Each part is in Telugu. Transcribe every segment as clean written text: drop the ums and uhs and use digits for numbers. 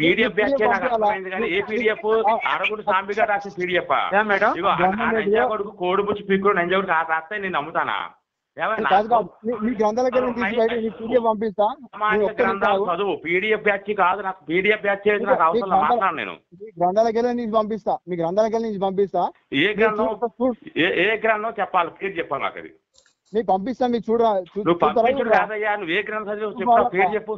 పీడిఎఫ్ బ్యాచ్ నాకు అర్థమైంది కానీ ఏ పీడిఎఫ్ అరగుడు సాంబిగా రాసిన పీడిఎఫ్ నంజాగుడికి కోడిపుచ్చి పీక్కుడు నంజాగుడికి రాస్తే నేను నమ్ముతానా? మీ గ్రంథాలకి పంపిస్తా చదువు పీడిఎఫ్ బ్యాచ్ కాదు, నాకు పీడిఎఫ్ బ్యాచ్ నాకు అవసరం మాట్లాడు. నేను గ్రంథాలకి వెళ్ళి పంపిస్తా, మీ గ్రంథాలకి వెళ్ళి పంపిస్తా. ఏ గ్రంథం చెప్పాలి, పేరు చెప్పాలి నాకు. అది నీకు పంపిస్తా, మీకు నువ్వు పంపించుడు కాదయ్యా, నువ్వు ఏ గ్రంథం చదివి చెప్పావు, పేరు చెప్పు.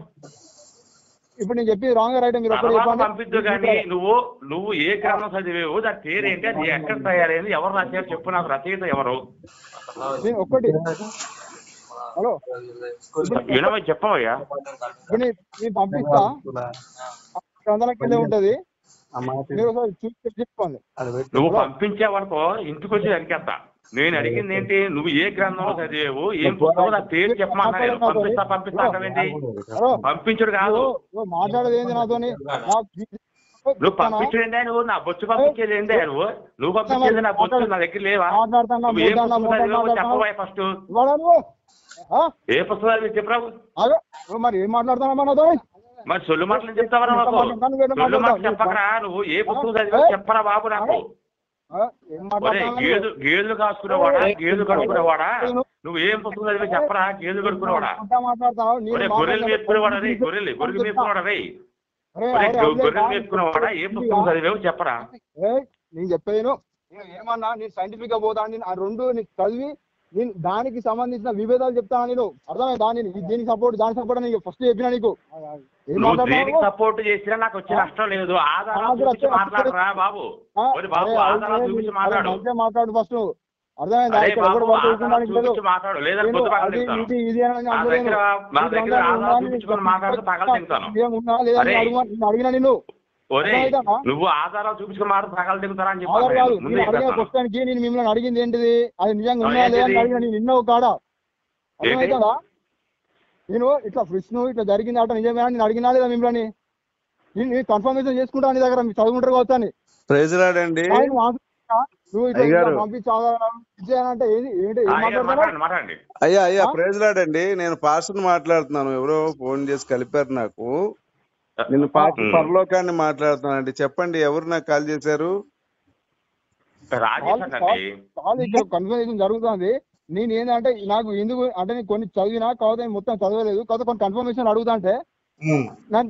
ఇప్పుడు నేను చెప్పి రాంగ్ రైట్ మీరు పంపిద్దు కానీ నువ్వు ఏ గ్రంథం చదివేవు, దాని పేరు ఏంటి, అది ఎక్కడ తయారైంది, ఎవరు రాశారు చెప్పు నాకు, రచయిత ఎవరు? ఒక్కటి హలో వినవా చెప్పవయ్యా. ఇప్పుడు నేను పంపిస్తా, గ్రంథాలకి వెళ్ళే ఉంటది, చెప్పండి. నువ్వు పంపించావనుకో ఇంటికి వచ్చి అడిగేస్తా. నేను అడిగింది ఏంటి, నువ్వు ఏ గ్రంథంలో చదివేవు, ఏం పుస్తకం, నా పేరు చెప్పమన్నా. పంపిస్తా అంటావేంటి? పంపించుడు కాదు, మాట్లాడేది ఏంది నాతో. నువ్వు పంపించేది నువ్వు నా బొచ్చు పంపించేది ఏందే, నువ్వు పంపించేది నా బొచ్చు నా దగ్గర లేవా? చెప్పవా ఫస్ట్ ఏ పుస్తకాలు చెప్పరావు? మరి ఏం మాట్లాడుతున్నా నాతో? మరి సొల్లు మాటలు చెప్తావరా నాకు? సొల్లు మాటలు చెప్పకరా, నువ్వు ఏ పుస్తకం చదివా చెప్పరా బాబు నాకు. గేదెలు కాసుకునేవాడా, గేదెలు కడుక్కునేవాడా, నువ్వు ఏం పుస్తకం చదివా చెప్పరా? గేదెలు కడుక్కునేవాడా, గొర్రెలు మేపుకునేవాడా, గొర్రెలు మేపుకునేవాడా, గొర్రెలు మేపుకునేవాడా, ఏ పుస్తకం చదివేవు చెప్పరా? నేను చెప్పేను ఏమన్నా, నేను సైంటిఫిక్ గా పోతాను, నేను ఆ రెండు నీకు చదివి నేను దానికి సంబంధించిన విభేదాలు చెప్తాను. నేను అర్థమైందా? నేను దీనికి సపోర్ట్ దానికి సపోర్ట్ అని ఫస్ట్ చెప్పినా నీకు. సపోర్ట్ చేసినా నాకు వచ్చే నష్టం లేదు. మాట్లాడరా బాబు, మాట్లాడు ఫస్ట్. అర్థమైందా? మాట్లాడు లేదని అడిగినా నిన్ను. నువ్వు ఆధారాలు చూపించుకుని మాట పగలు దిగుతారా అని చెప్పి నేను మిమ్మల్ని అడిగింది ఏంటిది, అది నిజంగా ఉన్నా లేదని అడిగిన నేను నిన్నో కాడా. అర్థమవుతుందా? నేను ఇట్లా విష్ణు ఇట్లా జరిగింది అట నిజమేనా నేను అడిగినా లేదా మిమ్మల్ని? నేను కన్ఫర్మేషన్ చేసుకుంటా నీ దగ్గర మీరు చదువుకుంటారు కావచ్చు అని. నువ్వు ఇట్లా పంపించాలంటే ఏంటి ఏం మాట్లాడతారు? అయ్యా ప్రైజ్ లార్డ్ అండి, నేను పాస్టర్ మాట్లాడుతున్నాను. ఎవరో ఫోన్ చేసి కలిపారు నాకు. నేను పరలోకాన్ని మాట్లాడుతున్నానండి. చెప్పండి, ఎవరు నాకు కాల్ చేశారు? కన్ఫర్మేషన్ జరుగుతుంది. నేను ఏంటంటే నాకు ఎందుకు అంటే నేను కొన్ని చదివినా కాకపోతే మొత్తం చదవలేదు, కాకపోతే కొన్ని కన్ఫర్మేషన్ అడుగుతా అంటే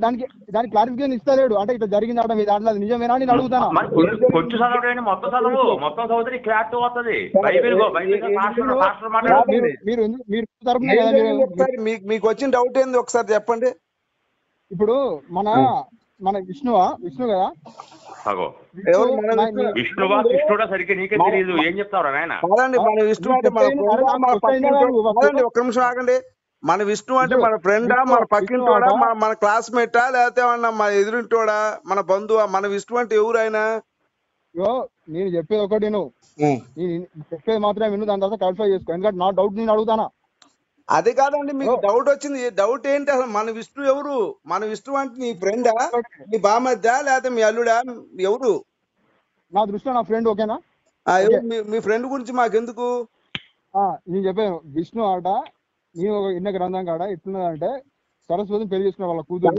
దానికి క్లారిఫికేషన్ ఇస్తలేడు. అంటే ఇట్లా జరిగింది అంటే మీ దాంట్లో నిజమేనా నేను అడుగుతాను. మీకు వచ్చిన డౌట్ ఏంది ఒకసారి చెప్పండి. ఇప్పుడు మన విష్ణు కదా, విష్ణువా కృష్ణుడా సరిగ్గా నీకే తెలియదు, ఏం చెప్తావురా నాయన? మన విష్ణు అంటే ఒక్క నిమిషం ఆగండి. మన విష్ణు అంటే మన ఫ్రెండా, మన పక్కింటోడా, మన క్లాస్మేటా, లేకపోతే మన ఎదురింటోడా, మన బంధువా? మన విష్ణు అంటే ఎవరు ఆయన? నేను చెప్పేది ఒకటి, నేను చెప్పేది మాత్రమే విను, దాని తర్వాత క్లారిఫై చేసుకో. ఎందుకంటే నా డౌట్ నేను అడుగుతానా. అది కాదండి, మీకు డౌట్ వచ్చింది. డౌట్ ఏంటి అసలు? మన విష్ణు ఎవరు? మన విష్ణు అంటే నీ ఫ్రెండా, నీ బామద్దా, లేకపోతే మీ అల్లుడా, ఎవరు? నా దృష్టిలో నా ఫ్రెండ్. ఓకేనా? మీ ఫ్రెండ్ గురించి మాకెందుకు? నేను చెప్పాను విష్ణు ఆట నేను ఇన్న గ్రంథం కాడ ఎట్లున్నదంటే సరస్వతిని పెళ్లి చేసుకున్న వాళ్ళ కూతురు.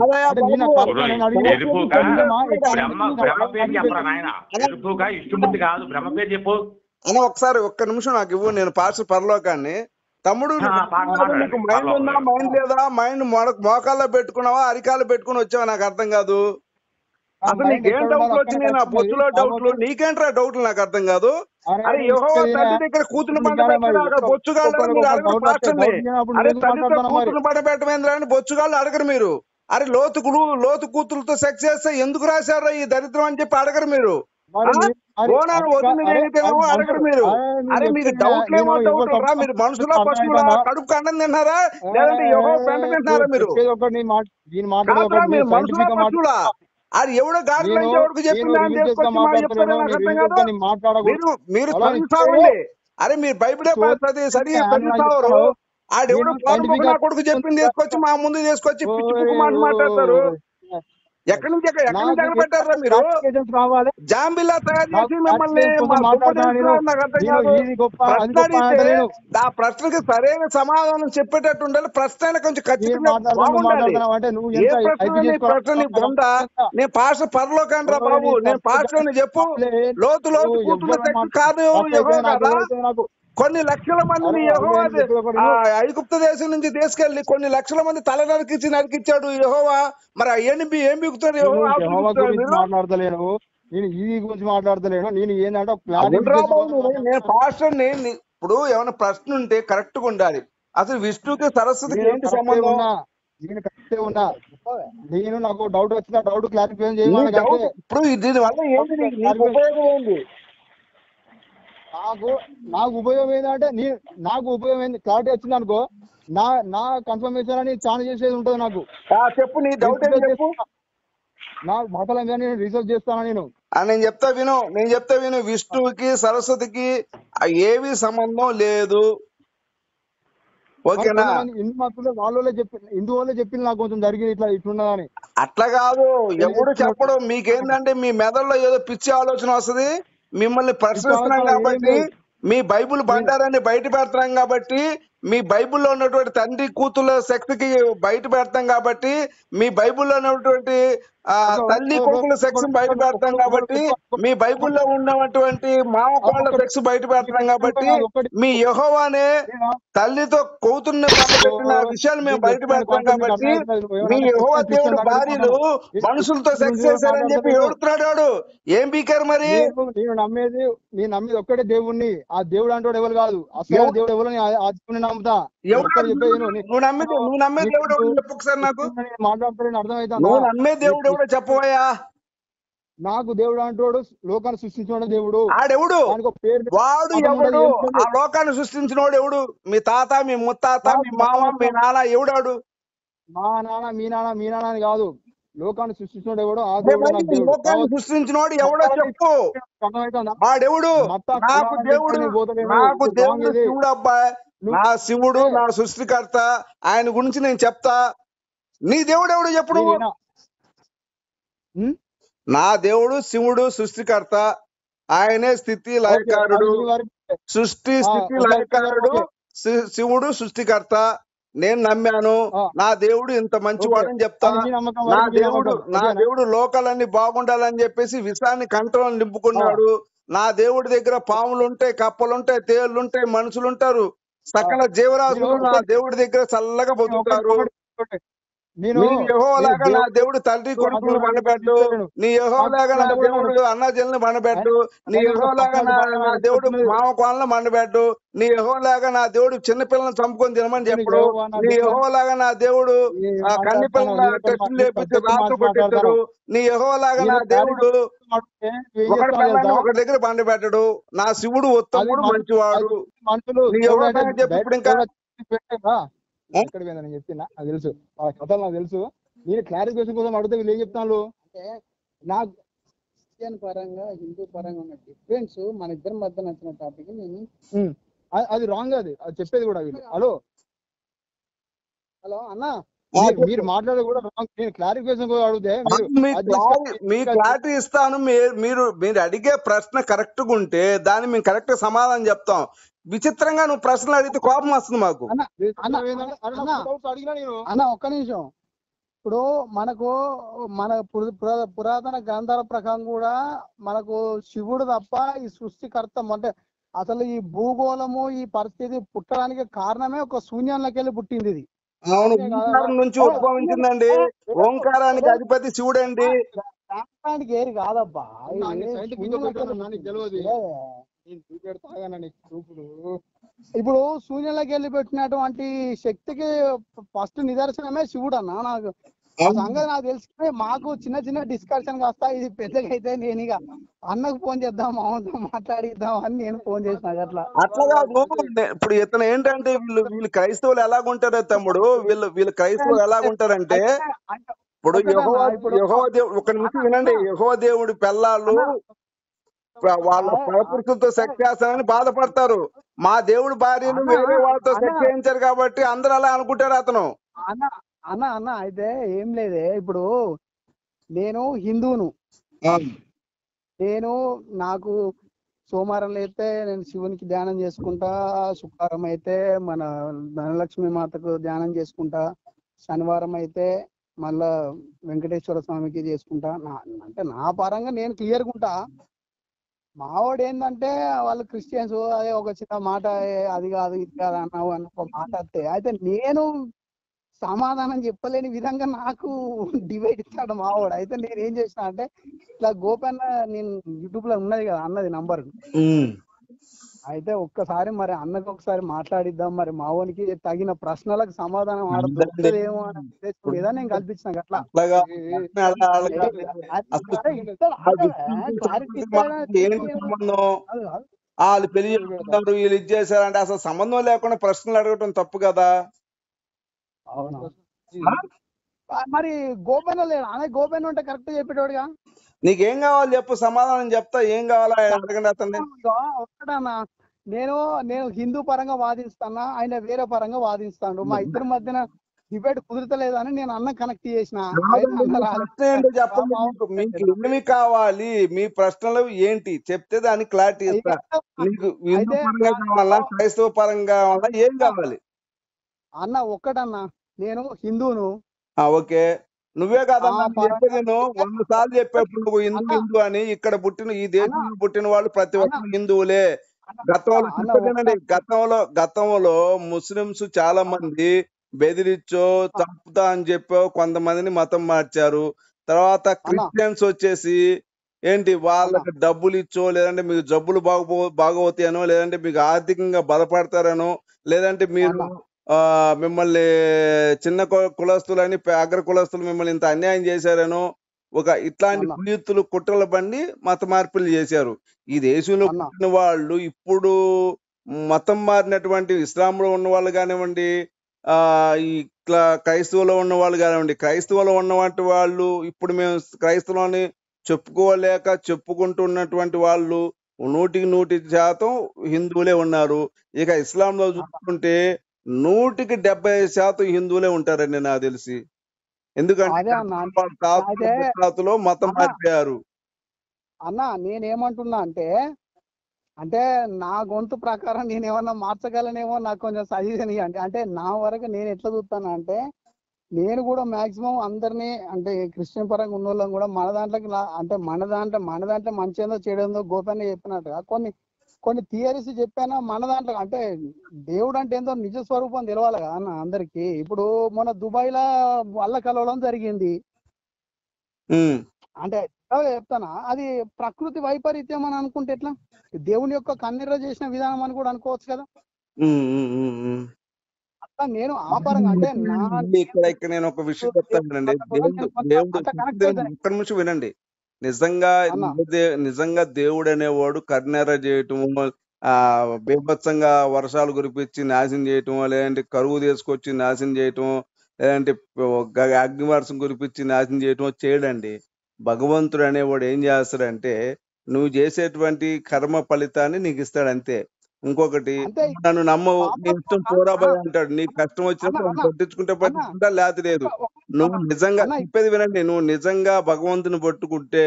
అని ఒకసారి ఒక్క నిమిషం నాకు ఇవ్వు, నేను పాస్టర్ పరలోకాన్ని. తమ్ముడు మైండ్ ఉందా, మైండ్ లేదా? మైండ్ మోకాల్లో పెట్టుకున్నావా, అరికాల్లో పెట్టుకుని వచ్చావా? నాకు అర్థం కాదు. అసలు నీకేం డౌట్లు వచ్చినాయి? నా బొచ్చులో డౌట్లు, నీకేంట్రా డౌట్లు? నాకు అర్థం కాదు. అరే యెహోవా తండ్రి దగ్గర కూతురు బండ పెట్టిన అక్కడ బొచ్చుగాళ్ళు మీరు అడగరు పాస్టర్ని. అరే తండ్రితో కూతురు బండ పెట్టమేంద్రా అని బొచ్చుగాళ్ళు అడగరు మీరు. అరే లోతు కూతురుతో సెక్స్ చేస్తే ఎందుకు రాశారా ఈ దరిద్రం అని చెప్పి అడగరు మీరు. అడగరు మీరు. అరే మీకు డౌట్ లేమో డౌట్ రా, మీరు మనుషులా పశువులా? కడుపు కండం తింటున్నారా లేదంటే యెహోవా పెంట తింటున్నారా? మీరు మనుషులా పశువులా? అది ఎవడో గాడిలో ఎవరికి చెప్పిందా అని మీరు చదివిస్తావండి. అరే మీరు బైబిలే చదివిస్తావరు. ఆడెవడో కొడుకు చెప్పింది తీసుకొచ్చి మా ముందు తీసుకొచ్చి పిచ్చి మాట మాట్లాడతారు. ఎక్కడి నుంచి తగలబెట్టారా మీరు? కావాలి జాంబిలా తయారు చేసి మిమ్మల్ని నాకు అర్థం నేను కాదు. ఇది గొప్ప అది ప్రశ్న గొప్ప అడిగితే అంటలేను. ఆ ప్రశ్నకి సరైన సమాధానం చెప్పేటట్టు ఉండాలి. ప్రశ్న అయినా కొంచెం ఖచ్చితంగా బాగుండాలి. మాట్లాడుతున్నావు అంటే నువ్వు ఏ ఎంత ప్రశ్న నీ ప్రశ్న నీ బొంద? నేను పాస్టర్ పరలోకాన్ని రా బాబు, నేను పాస్టర్ అని చెప్పు. లోతు లోతు కూతున్న శక్తి కారణం యెహోవా కదా. నాకు కొన్ని లక్షల మందిని యెహోవా ఐగుప్తు దేశం నుంచి తీసుకెళ్లి కొన్ని లక్షల మంది తల నరికిచ్చాడు యెహోవా. మరి అవన్నీ ఏం బిగుతాడు యెహోవా? మాట్లాడతలేను, నేను ఇది గురించి మాట్లాడతలేను. నేను ఏంటంటే నేను పాస్టర్ ని. ఇప్పుడు ఏమైనా ప్రశ్న ఉంటే కరెక్ట్ గా ఉండాలి. అసలు విష్ణుకి సరస్వతికి ఏంటి సంబంధం? నేను కరెక్టే ఉన్నా. నేను నాకు డౌట్ వచ్చిన డౌట్ క్లారిఫై చేయమని. ఇప్పుడు దీని వల్ల ఏంటి ఉపయోగం ఏంటి? నాకు ఉపయోగం ఏంటంటే నాకు ఉపయోగం ఏంటి క్లారిటీ వచ్చింది అనుకో, నా కన్ఫర్మేషన్ అని చాలా చేసేది ఉంటుంది. నాకు చెప్పు, నీ డౌట్ చెప్పు. నా మాటల మీద నేను రీసెర్చ్ చేస్తాను. నేను చెప్తా విను. విష్ణువుకి సరస్వతికి ఏవి సంబంధం లేదు. ఓకేనా? హిందూ మతంలో హిందూ వాళ్ళే చెప్పింది నాకు కొంచెం జరిగింది ఇట్లున్నదని. అట్లా కాదు, ఎవడు చెప్పడు. మీకేందంటే మీ మెదడులో ఏదో పిచ్చి ఆలోచన వస్తుంది. మిమ్మల్ని ప్రశ్నిస్తున్నాం కాబట్టి, మీ బైబుల్ బండారాన్ని బయట పెడతాం కాబట్టి, మీ బైబుల్లో ఉన్నటువంటి తండ్రి కూతుళ్ళ శక్తికి బయట పెడతాం కాబట్టి, మీ బైబుల్లో ఉన్నటువంటి తల్లి కూతుళ్ళ సెక్స్ బయట పెడతాం కాబట్టి, మీ బైబుల్లో ఉన్నటువంటి మామ కోళ్ళ సెక్స్ బయట పెడతాం కాబట్టి, మీ యెహోవానే తల్లితో కూతుర్ని పెట్టిన విషయాలు మేము బయట పెడతాం కాబట్టి, మీ యెహోవా దేవుడు భార్యలు మనుషులతో సెక్స్ చేశారని చెప్పి ఏడుతున్నాడు. వాడు ఏం బీకారు మరి? నేను నమ్మేది ఒక్కటే దేవుణ్ణి. ఆ దేవుడు అంటే ఎవరు కాదు, అసలు దేవుడు ఎవరు ఆ దేవుని నమ్ముతా. నువ్వు నమ్మే దేవుడు చెప్పు ఒకసారి నాకు. మాట్లాడుతాను అర్థమవుతా. నువ్వు నమ్మే దేవుడు ఎవడో చెప్పవయ్యా. నాకు దేవుడు అంటాడు లోకాన్ని సృష్టించిన దేవుడు. ఆడెవడు? వాడు ఎవడు? ఆ లోకాన్ని సృష్టించినోడు ఎవడు? మీ తాత, మీ ముత్తాత, మీ మామ, మీ నాన్న ఎవడాడు? మా నాన్న మీ నాన్న అని కాదు, లోకాన్ని సృష్టించినోడు ఎవడు? ఆ దేవుడు. లోకాన్ని సృష్టించినోడు ఎవడో చెప్పు. వాడెవడు? నాకు దేవుడు శివుడు అబ్బాయి. నా శివుడు నా సృష్టికర్త. ఆయన గురించి నేను చెప్తా. నీ దేవుడు ఎవడు చెప్పు నువ్వు. నా దేవుడు శివుడు సృష్టికర్త. ఆయనే స్థితి లయకారుడు. సృష్టి స్థితి లయకారుడు శివుడు సృష్టికర్త. నేను నమ్మాను. నా దేవుడు ఇంత మంచివాడని చెప్తా. నా దేవుడు లోకాలన్నీ బాగుండాలని చెప్పేసి విషాన్ని కంట్రోల్ నింపుకున్నాడు. నా దేవుడి దగ్గర పాములుంటాయి, కప్పలుంటాయి, తేళ్లుంటాయి, మనుషులుంటారు. సకల జీవరాశులు నా దేవుడి దగ్గర చల్లగా బతుకుతారు. నీ యెహోవాలాగా నా దేవుడు తండ్రి కొడుకులను బండబెట్టు. నీ యెహోవాలాగా నా దేవుడు అన్న చెల్లిని బండబెట్టు. నీ యెహోవాలాగా నా దేవుడు మామ కోళ్ళను బండబెట్టు. నీ యెహోవాలాగా నా దేవుడు చిన్నపిల్లలను చంపుకొని తినమని చెప్పడు. నీ యెహోవాలాగా నా దేవుడు కన్ని పిల్లల టెస్టులు చేపించి రాత్రి కొట్టేస్తాడు. నీ యెహోవాలాగా నా దేవుడు ఒకటి పిల్లల్ని ఒకటి దగ్గర బండబెట్టడు. నా శివుడు ఉత్తముడు మంచివాడు. నీ యెహోవా చెప్పు. ఇప్పుడు ఇంకా ఎక్కడ పోయిందని చెప్తున్నా నాకు తెలుసు, ఆ కథలు నాకు తెలుసు. నేను క్లారిఫికేషన్ కోసం అడిగితే వీళ్ళు ఏం చెప్తాను అంటే, నాకు క్రిస్టియన్ పరంగా హిందూ పరంగా ఉన్న డిఫరెన్స్ మన ఇద్దరి మధ్య నచ్చిన టాపిక్ నేను అది రాంగ్. అది చెప్పేది కూడా వీళ్ళు. హలో అన్న, మీరు మాట్లాడేది కూడా రాంగ్. నేను క్లారిఫికేషన్ కూడా అడిగితే మీ క్లారిటీ ఇస్తాను. మీరు అడిగే ప్రశ్న కరెక్ట్ గా ఉంటే దాన్ని మేము కరెక్ట్ గా సమాధానం చెప్తాం. విచిత్రంగా నువ్వు ప్రశ్నలు అడిగితే కోపం వస్తుంది మాకు. అన్న ఒక్క నిమిషం. ఇప్పుడు మన పురాతన గ్రంథాల ప్రకారం కూడా మనకు శివుడు తప్ప ఈ సృష్టికర్త అంటే అసలు ఈ భూగోళము ఈ పరిస్థితి పుట్టడానికి కారణమే ఒక శూన్యంలోకి వెళ్ళి పుట్టింది. ఇది అవును, ఓంకారం నుంచి ఉద్భవించిందండి. ఓంకారానికి అధిపతి శివుడండి. ఏరి కాదబ్బా. ఇప్పుడు శూన్యంలోకి వెళ్ళి పెట్టినటువంటి శక్తికి ఫస్ట్ నిదర్శనమే శివుడు అన్న. నాకు సంగతి నాకు తెలుసుకుని మాకు చిన్న చిన్న డిస్కషన్ కాస్తా ఇది పెద్దగా అయితే నేను ఇక అన్నకు ఫోన్ చేద్దాం, మామతో మాట్లాడిద్దాం అని నేను ఫోన్ చేసిన. అట్లా కాదు. ఇప్పుడు ఇతను ఏంటంటే వీళ్ళు క్రైస్తవులు ఎలాగుంటారో తమ్ముడు, వీళ్ళు క్రైస్తవులు ఎలాగుంటారంటే, ఇప్పుడు యెహోవా దేవుడు, ఒక నిమిషం వినండి, యెహోవా దేవుడి పిల్లలు వాళ్ళ పరపురుషులతో సెక్స్ చేస్తానని బాధపడతారు. మా దేవుడు భార్యలు వేరే వాళ్ళతో సెక్స్ చేయించారు కాబట్టి అందరూ అలా అనుకుంటారు. అతను అన్న అయితే ఏం లేదే. ఇప్పుడు నేను హిందువును. ఆ, నేను నాకు సోమవారం అయితే నేను శివునికి ధ్యానం చేసుకుంటా, శుక్రవారం అయితే మన ధనలక్ష్మి మాతకు ధ్యానం చేసుకుంటా, శనివారం అయితే మళ్ళా వెంకటేశ్వర స్వామికి చేసుకుంటా. అంటే నా పరంగా నేను క్లియర్గా ఉంటా. మావాడు ఏంటంటే వాళ్ళు క్రిస్టియన్స్, అదే ఒక చిన్న మాట అది కాదు ఇది కాదు అన్నావు అని ఒక మాట వస్తే అయితే నేను సమాధానం చెప్పలేని విధంగా నాకు డిబేట్ ఇస్తాడు మావాడు. అయితే నేను ఏం చేసిన అంటే ఇట్లా గోపన్న నేను యూట్యూబ్ లో ఉన్నది కదా అన్నది నంబర్, ఉమ్. అయితే ఒక్కసారి మరి అన్నకు ఒకసారి మాట్లాడిద్దాం, మరి మావోనికి తగిన ప్రశ్నలకు సమాధానం ఆడ అదండి. దొరుకుతుందేమో అనే ఉద్దేశం మీద నేను కల్పించిన అట్లా. అట్లాగా అసలు క్లారిటీ ఏంటి సంబంధం? వాళ్ళు పెళ్లి చేసుకుంటారు, వీళ్ళు ఇది చేశారంటే అసలు సంబంధం లేకుండా ప్రశ్నలు అడగటం తప్పు కదా. అవునా? మరి గోపెన్ లేడు అనే, గోపెన్ ఉంటే కరెక్ట్ చెప్పేటోడుగా. నీకేం కావాలి చెప్పు, సమాధానం చెప్తా. ఏం కావాలా అడగండి అతన్ని. ఒక్కడన్నా నేను నేను హిందూ పరంగా వాదిస్తానా, ఆయన వేరే పరంగా వాదిస్తాడు, మా ఇద్దరి మధ్యన డిబేట్ కుదురుతలేదని నేను అన్న కనెక్ట్ చేసిన. ప్రశ్న ఏంటో చెప్పండి. మీకు ఏమి కావాలి, మీ ప్రశ్నలు ఏంటి చెప్తే దానికి క్లారిటీ ఇస్తా. మీకు హిందూ పరంగా కావాలా, క్రైస్తవ పరంగా కావాలా, ఏం కావాలి? అన్న ఒక్కటన్నా, నేను హిందూను. ఓకే, నువ్వే కదా చెప్పేది. నేను 100 సార్లు చెప్పేప్పుడు నువ్వు హిందూ అని. ఇక్కడ పుట్టిన ఈ దేశంలో పుట్టిన వాళ్ళు ప్రతి ఒక్కరు హిందువులే. గతంలో ముస్లింస్ చాలా మంది బెదిరించో చంపుతా అని చెప్పో కొంతమందిని మతం మార్చారు. తర్వాత క్రిస్టియన్స్ వచ్చేసి ఏంటి వాళ్ళకి డబ్బులు ఇచ్చో, లేదంటే మీకు జబ్బులు బాగోతాయనో, లేదంటే మీకు ఆర్థికంగా బలపడతారనో, లేదంటే మీరు మిమ్మల్ని చిన్న కులస్తులని అగ్ర కులస్తులు మిమ్మల్ని ఇంత అన్యాయం చేశారనో, ఇట్లాంటి కుయుక్తులు కుట్రల బండి మత మార్పులు చేశారు. ఈ దేశంలో పుట్టిన వాళ్ళు ఇప్పుడు మతం మారినటువంటి ఇస్లాంలో ఉన్న వాళ్ళు కానివ్వండి, ఈ క్రైస్తవులో ఉన్న వాళ్ళు కానివ్వండి, క్రైస్తవులో ఉన్నటువంటి వాళ్ళు ఇప్పుడు మేము క్రైస్తవులని చెప్పుకోలేక చెప్పుకుంటున్నటువంటి వాళ్ళు 100% హిందువులే ఉన్నారు. ఇక ఇస్లాంలో చూసుకుంటే 170% హిందువులే ఉంటారండి నాకు తెలిసి. ఎందుకంటే మతం మారిపోయారు. అన్న నేనేమంటున్నా అంటే నా గొంతు ప్రకారం నేను ఏమన్నా మార్చగలనేమో, నాకు కొంచెం సజెషన్ ఇవ్వండి. అంటే నా వరకు నేను ఎట్లా చూస్తాను అంటే, నేను కూడా మాక్సిమం అందరినీ అంటే క్రిస్టియన్ పరంగా ఉన్న వాళ్ళని కూడా మన దాంట్లోకి అంటే మన దాంట్లో మంచి ఏందో చెడేందో గోపన్న చెప్పినట్టుగా కొన్ని థియరీస్ చెప్పానా మన దాంట్లో. అంటే దేవుడు అంటే ఏందో నిజ స్వరూపం తెలవాలి కదా అన్న అందరికి. ఇప్పుడు మొన్న దుబాయ్ లో వల్ల కలవడం జరిగింది. అంటే చెప్తానా, అది ప్రకృతి వైపరీత్యం అని అనుకుంటే ఎట్లా? దేవుని యొక్క కన్నెర్ర చేసిన విధానం అని కూడా అనుకోవచ్చు కదా. అట్లా నేను ఆ పరంగా అంటే ఇక్కడ నేను ఒక విషయం చెప్తానండి. ఒక్క నిమిషం వినండి. నిజంగా దేవుడు అనేవాడు కన్నెర్ర చేయటము, బీభత్సంగా వర్షాలు కురిపించి నాశనం చేయటం, లేదంటే కరువు తీసుకొచ్చి నాశనం చేయటం, లేదంటే అగ్నివర్షం కురిపించి నాశనం చేయటం చేయడండి. భగవంతుడు అనేవాడు ఏం చేస్తాడంటే నువ్వు చేసేటువంటి కర్మ ఫలితాన్ని నీకు ఇస్తాడు అంతే. ఇంకొకటి, నన్ను నమ్మవు, నీ ఇష్టం పోరాబాయ్ అంటాడు. నీకు కష్టం వచ్చినప్పుడు పట్టించుకుంటా లేత లేదు. నువ్వు నిజంగా చెప్పేది వినండి, నువ్వు నిజంగా భగవంతుని పట్టుకుంటే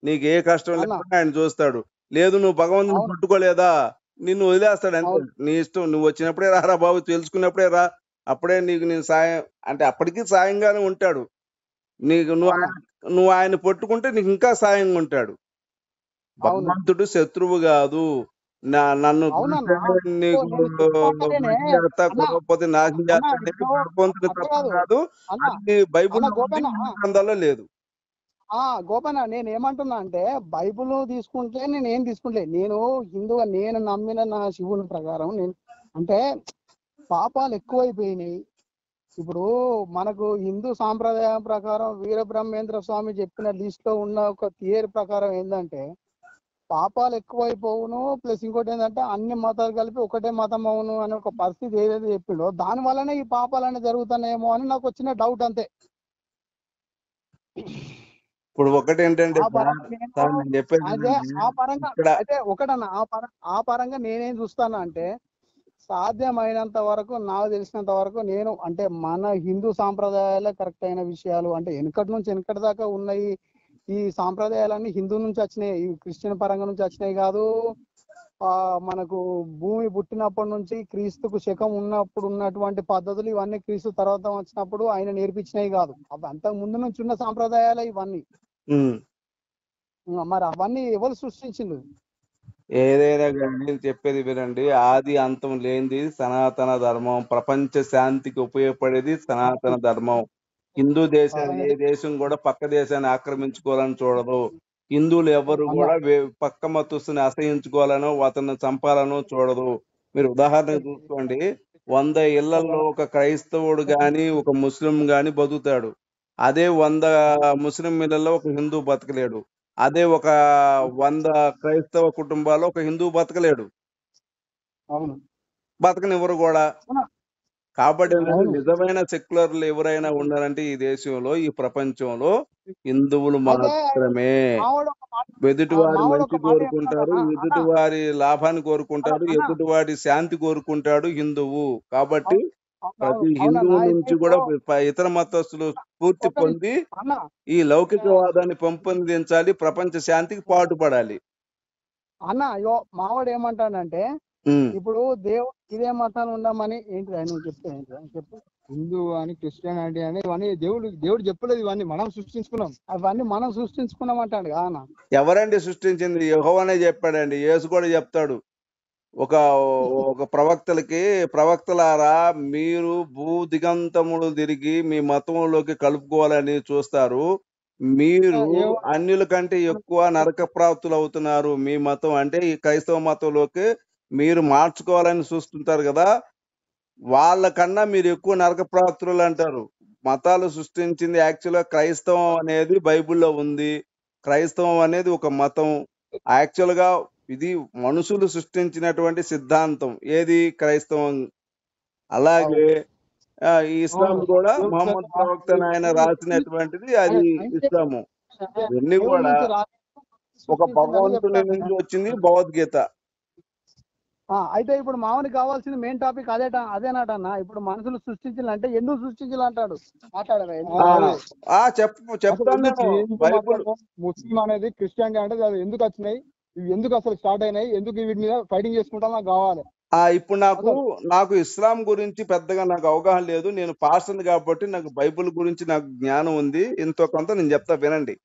నీకు ఏ కష్టం లేకుండా ఆయన చూస్తాడు. లేదు నువ్వు భగవంతుని పట్టుకోలేదా, నిన్ను వదిలేస్తాడు అంతే. నీ ఇష్టం, నువ్వు వచ్చినప్పుడే రారా బాబు, తెలుసుకున్నప్పుడే రా, అప్పుడే నీకు నేను సాయం అంటే అప్పటికీ సాయంగానే ఉంటాడు నీకు. నువ్వు ఆయన పట్టుకుంటే నీకు ఇంకా సాయంగా ఉంటాడు. భగవంతుడు శత్రువు కాదు. నన్ను కొనకపోతే నాశనం చేస్తాడు భగవంతుడి తత్వం కాదు. అది బైబుల్ గ్రంథాల్లో లేదు. గోపన్న నేను ఏమంటున్నా అంటే, బైబుల్ తీసుకుంటే నేను ఏం తీసుకుంటే, నేను హిందువుగా నేను నమ్మిన నా శివుని ప్రకారం నేను అంటే పాపాలు ఎక్కువైపోయినాయి. ఇప్పుడు మనకు హిందూ సాంప్రదాయం ప్రకారం వీరబ్రహ్మేంద్ర స్వామి చెప్పిన లిస్ట్ లో ఉన్న ఒక థియరీ ప్రకారం ఏంటంటే, పాపాలు ఎక్కువైపోవును, ప్లస్ ఇంకోటి ఏంటంటే అన్ని మతాలు కలిపి ఒకటే మతం అవును అనే ఒక పరిస్థితి ఏదైతే చెప్పిండో దాని వల్లనే ఈ పాపాలన్నీ జరుగుతున్నాయేమో అని నాకు వచ్చిన డౌట్ అంతే. ఇప్పుడు ఒకటి ఏంటంటే ఆ పరంగా నేనేం చూస్తాను అంటే, సాధ్యమైనంత వరకు నాకు తెలిసినంత వరకు నేను అంటే మన హిందూ సాంప్రదాయాలే కరెక్ట్ అయిన విషయాలు, అంటే వెనకటి నుంచి వెనకటి దాకా ఉన్నాయి ఈ సాంప్రదాయాలన్నీ హిందూ నుంచి వచ్చినాయి, ఈ క్రిస్టియన్ పరంగా నుంచి వచ్చినాయి కాదు. మనకు భూమి పుట్టినప్పటి నుంచి క్రీస్తుకు శకం ఉన్నప్పుడు ఉన్నటువంటి పద్ధతులు ఇవన్నీ క్రీస్తు తర్వాత వచ్చినప్పుడు ఆయన నేర్పించినవి కాదు, అవి అంతకు ముందు నుంచి ఉన్న సాంప్రదాయాలే ఇవన్నీ. మరి అవన్నీ ఎవరు సృష్టించిండు? ఏదైనా కానీ చెప్పేది వినండి, ఆది అంతం లేనిది సనాతన ధర్మం, ప్రపంచ శాంతికి ఉపయోగపడేది సనాతన ధర్మం. హిందూ దేశాన్ని ఏ దేశం కూడా పక్క దేశాన్ని ఆక్రమించుకోవాలని చూడదు. హిందువులు ఎవరు కూడా పక్క మతస్థుని అసహించుకోవాలనో అతన్ని చంపాలనో చూడదు. మీరు ఉదాహరణ చూసుకోండి, 100 ఇళ్లలో ఒక క్రైస్తవుడు గాని ఒక ముస్లిం గాని బతుకుతాడు. అదే 100 ముస్లిం ఇళ్లలో ఒక హిందూ బతకలేడు. అదే ఒక 100 క్రైస్తవ కుటుంబాల్లో ఒక హిందూ బతకలేడు, బతకనివ్వరు కూడా. కాబట్టి నిజమైన సెక్యులర్లు ఎవరైనా ఉన్నారంటే ఈ దేశంలో, ఈ ప్రపంచంలో హిందువులు మాత్రమే. ఎదుటివారి మంచి కోరుకుంటారు, ఎదుటివారి లాభాన్ని కోరుకుంటారు, ఎదుటివారి శాంతి కోరుకుంటాడు హిందువు. కాబట్టి ప్రతి హిందువు నుంచి కూడా ఇతర మతస్థులు స్ఫూర్తి పొంది ఈ లౌకికవాదాన్ని పెంపొందించాలి, ప్రపంచ శాంతికి పాటుపడాలి. అన్న మావాడు ఏమంటాడంటే, ఇప్పుడు దేవుడు ఇదే మతాలు ఉండమని ఏంటి నువ్వు చెప్పు. హిందూ అని క్రిస్టియానిటీ అని ఇవన్నీ దేవుడు చెప్పలేదు, ఇవన్నీ మనం సృష్టించుకున్నాం, అవన్నీ మనం సృష్టించుకున్నాం అంటాడు కానా? ఎవరండి సృష్టించింది? యెహోవానే చెప్పాడండి. యేసు కూడా చెప్తాడు ఒక ప్రవక్తలారా, మీరు భూ దిగంతములు తిరిగి మీ మతంలోకి కలుపుకోవాలని చూస్తారు, మీరు అన్యుల కంటే ఎక్కువ నరక ప్రాప్తులు అవుతున్నారు. మీ మతం అంటే ఈ క్రైస్తవ మతంలోకి మీరు మార్చుకోవాలని చూస్తుంటారు కదా, వాళ్ళకన్నా మీరు ఎక్కువ నరక ప్రాప్తులు అంటారు. మతాలు సృష్టించింది యాక్చువల్గా క్రైస్తవం అనేది బైబిల్లో ఉంది. క్రైస్తవం అనేది ఒక మతం. యాక్చువల్ గా ఇది మనుషులు సృష్టించినటువంటి సిద్ధాంతం ఏది? క్రైస్తవం. అలాగే ఇస్లాం కూడా మహమ్మద్ ప్రవక్త ఆయన రాసినటువంటిది, అది ఇస్లాము. ఇవన్నీ కూడా ఒక భగవంతుని నుంచి వచ్చింది, భగవద్గీత. అయితే ఇప్పుడు మామూలు కావాల్సింది మెయిన్ టాపిక్ అదేనాటన్నా. ఇప్పుడు మనుషులు సృష్టించాలంటే ఎందుకు సృష్టించాలంటాడు, చెప్తాను. ముస్లిం అనేది క్రిస్టియానిటీ అంటే అది ఎందుకు వచ్చినాయి, ఇవి ఎందుకు అసలు స్టార్ట్ అయినాయి, ఎందుకు వీటి మీద ఫైటింగ్ చేసుకుంటా నాకు కావాలి. ఇప్పుడు నాకు ఇస్లాం గురించి పెద్దగా నాకు అవగాహన లేదు. నేను పాస్టర్ని కాబట్టి నాకు బైబిల్ గురించి నాకు జ్ఞానం ఉంది. ఎంతో కొంత నేను చెప్తా వినండి.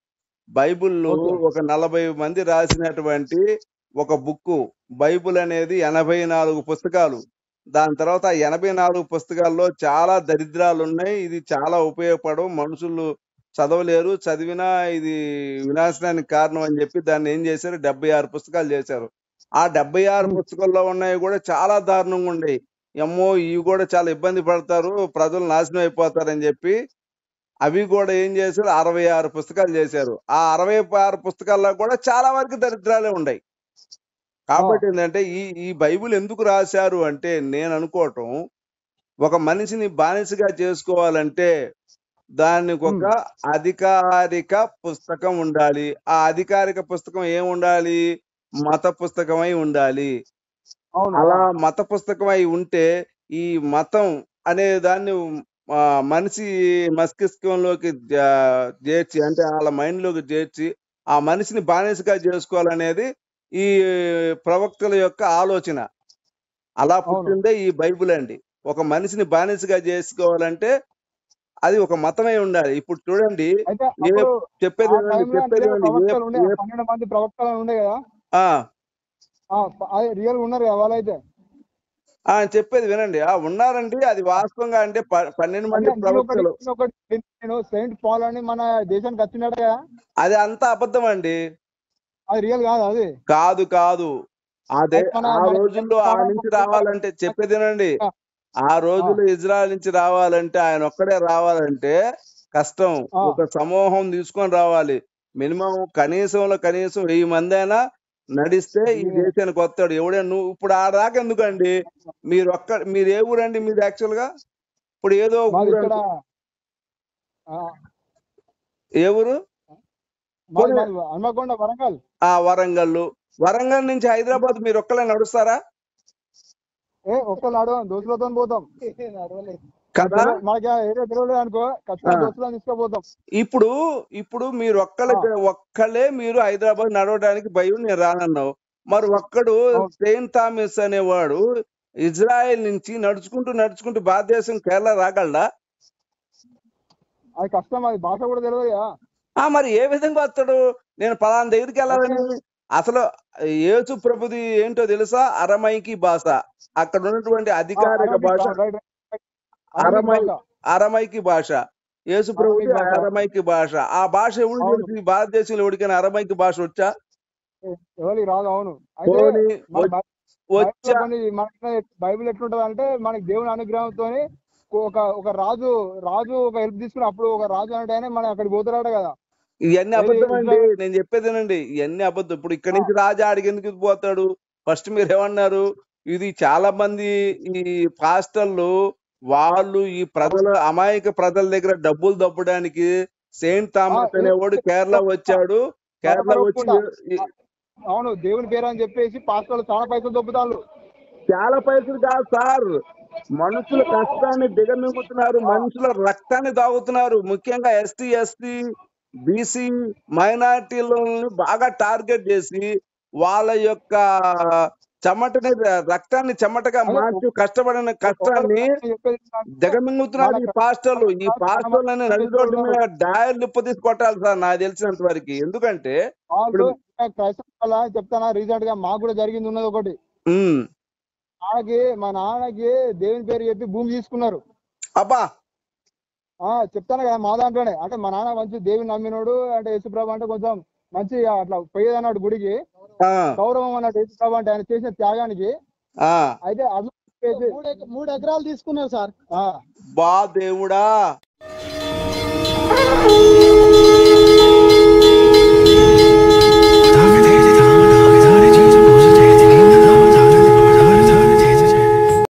బైబిల్లో ఒక 40 మంది రాసినటువంటి ఒక బుక్. బైబిల్ అనేది 84 పుస్తకాలు. దాని తర్వాత 84 పుస్తకాల్లో చాలా దరిద్రాలు ఉన్నాయి. ఇది చాలా ఉపయోగపడవు, మనుషులు చదవలేరు, చదివినా ఇది వినాశనానికి కారణం అని చెప్పి దాన్ని ఏం చేశారు, 76 పుస్తకాలు చేశారు. ఆ 76 పుస్తకాల్లో ఉన్నాయి కూడా చాలా దారుణంగా ఉండేవి. ఏమో ఇవి కూడా చాలా ఇబ్బంది పడతారు, ప్రజలు నాశనం అయిపోతారని చెప్పి అవి కూడా ఏం చేశారు, 66 పుస్తకాలు చేశారు. ఆ 66 పుస్తకాల్లో కూడా చాలా వరకు దరిద్రాలే ఉన్నాయి. కాబట్టి ఏంటంటే ఈ బైబిల్ ఎందుకు రాశారు అంటే, నేను అనుకోవటం, ఒక మనిషిని బానిసగా చేసుకోవాలంటే దానికి ఒక అధికారిక పుస్తకం ఉండాలి. ఆ అధికారిక పుస్తకం ఏం ఉండాలి? మత పుస్తకమై ఉండాలి. అలా మత పుస్తకమై ఉంటే ఈ మతం అనే దాన్ని మనిషి మస్తిష్కంలోకి చేర్చి, అంటే వాళ్ళ మైండ్ లోకి చేర్చి ఆ మనిషిని బానిసగా చేసుకోవాలనేది ఈ ప్రవక్తల యొక్క ఆలోచన. అలా పుట్టిందే ఈ బైబిల్ అండి. ఒక మనిషిని బానిసగా చేసుకోవాలంటే అది ఒక మతమై ఉండాలి. ఇప్పుడు చూడండి, చెప్పేది చెప్పేది వినండి. ఉన్నారండి, అది వాస్తవంగా. అంటే 12 మంది ప్రవక్తలు. సెయింట్ పాల్ అని మన దేశానికి వచ్చినాడు కదా, అది అంతా అబద్ధం అండి. అది రియల్ కాదు. అది కాదు. అదే ఆ రోజుల్లో ఆ నుంచి రావాలంటే, చెప్పేది వినండి, ఆ రోజుల్లో ఇజ్రాయెల్ నుంచి రావాలంటే, ఆయన ఒక్కడే రావాలంటే కష్టం. ఒక సమూహం తీసుకొని రావాలి. మినిమం కనీసం 1000 మంది అయినా నడిస్తే ఈ దేశానికి వస్తాడు. ఎవడైనా నువ్వు ఇప్పుడు ఆ దాకా ఎందుకండి? మీరు ఏ ఊరండి మీది యాక్చువల్ గా? ఇప్పుడు ఏదో ఏ ఊరు? వరంగల్ నుంచి హైదరాబాద్ మీరు ఒక్కలే నడుస్తారా? ఒక్కళ్ళు నడవం, దోస్తులతో పోతాం కదా. మనకి ఏరియా తెలియలేదు అనుకో, ఖచ్చితంగా దోస్తులను తీసుకుపోతాం. ఇప్పుడు మీరు ఒక్కళ్ళే మీరు హైదరాబాద్ నడవడానికి భయం, నేను రానన్నావు. మరి ఒక్కడు సెయింట్ థామస్ అనేవాడు ఇజ్రాయెల్ నుంచి నడుచుకుంటూ భారతదేశం కేరళ రాగలడా? అది కష్టం, అది భాష కూడా తెలియదు కదా. మరి ఏ విధంగా వస్తాడు? నేను పలానా దగ్గరికి వెళ్ళాలని. అసలు యేసు ప్రభుది ఏంటో తెలుసా? అరమైకి భాష. అక్కడ ఉన్నటువంటి అధికారిక భాష అరమైకి భాష. యేసు ప్రభుది అరమైకి భాష. ఆ భాష ఎవరు తెలిసి భారతదేశంలో ఎవరికైనా అరమైకి భాష వచ్చా? ఎవరికి రాదు. అవును, బైబిల్ ఎట్లుంటది అంటే మనకి దేవుని అనుగ్రహంతో ఒక రాజు ఒక హెల్ప్ తీసుకుని, అప్పుడు ఒక రాజు అంటే మనం అక్కడికి పోతారట కదా. ఇవన్నీ అబద్ధం అండి, నేను చెప్పేదేనండి. ఇవన్నీ అబద్ధం. ఇప్పుడు ఇక్కడి నుంచి రాజా అడిగేందుకు పోతాడు? ఫస్ట్ మీరు ఏమన్నారు? ఇది చాలా మంది ఈ పాస్టర్లు వాళ్ళు ఈ అమాయక ప్రజల దగ్గర డబ్బులు దబ్బడానికి సెయింట్ థామస్ అనేవాడు కేరళ వచ్చాడు. కేరళ వచ్చి అవును దేవుని పేరు అని చెప్పేసి పాస్టర్లు చాలా పైసలు దొబ్బుతారు. చాలా పైసలు కాదు సార్, మనుషుల కష్టాన్ని దిగమింగుతున్నారు, మనుషుల రక్తాన్ని తాగుతున్నారు. ముఖ్యంగా ఎస్టీ, ఎస్సీ, బీసీ మైనారిటీలను బాగా టార్గెట్ చేసి వాళ్ళ యొక్క రక్తాన్ని చెమటగా మార్చి కష్టపడిన కష్టాన్ని దిగమింగుతున్నారు ఈ పాస్టర్లు. ఈ పాస్టర్లని నడి రోడ్డు మీద డయర్ లిప్పు తీసి కొట్టాలి సార్ నాకు తెలిసినంత వరకు. ఎందుకంటే చెప్తానా, రీసెంట్ గా మాకు కూడా జరిగింది ఉన్నది ఒకటి. మా నాన్నకి దేవుని పేరు చెప్పి భూమి తీసుకున్నారు. అబ్బా చెప్తాను కదా, మా దాంట్లోనే. అంటే మా నాన్న మంచి దేవుని నమ్మినోడు, అంటే యేసుప్రభు అంటే కొంచెం మంచి అట్లా పోయేదన్నాడు గుడికి, గౌరవం అన్నట్టు యేసుప్రభు అంటే ఆయన చేసిన త్యాగానికి. అయితే 3 ఎకరాలు తీసుకున్నారు సార్. బా దేవుడా,